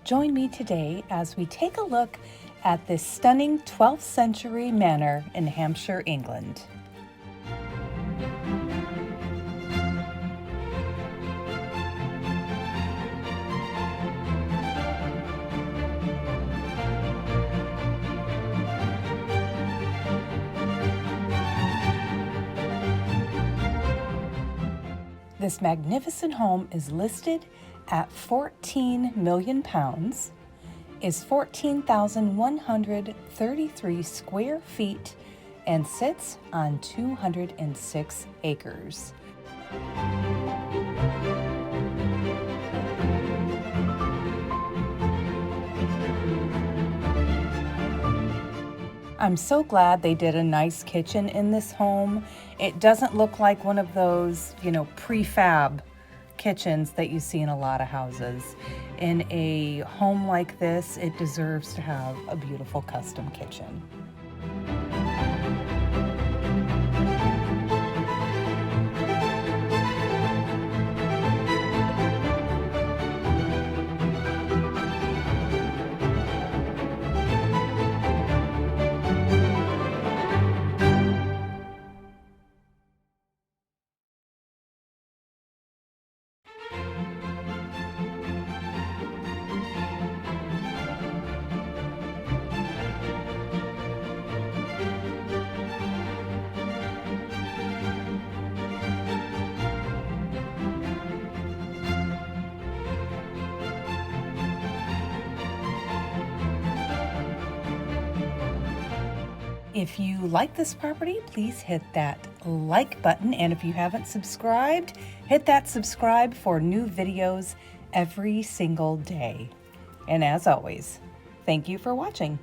Join me today as we take a look at this stunning 12th century manor in Hampshire, England. This magnificent home is listed at £14 million, is 14,133 square feet, and sits on 206 acres. I'm so glad they did a nice kitchen in this home. It doesn't look like one of those, prefab kitchens that you see in a lot of houses. In a home like this, it deserves to have a beautiful custom kitchen. If you like this property, please hit that like button. And if you haven't subscribed, hit that subscribe for new videos every single day. And as always, thank you for watching.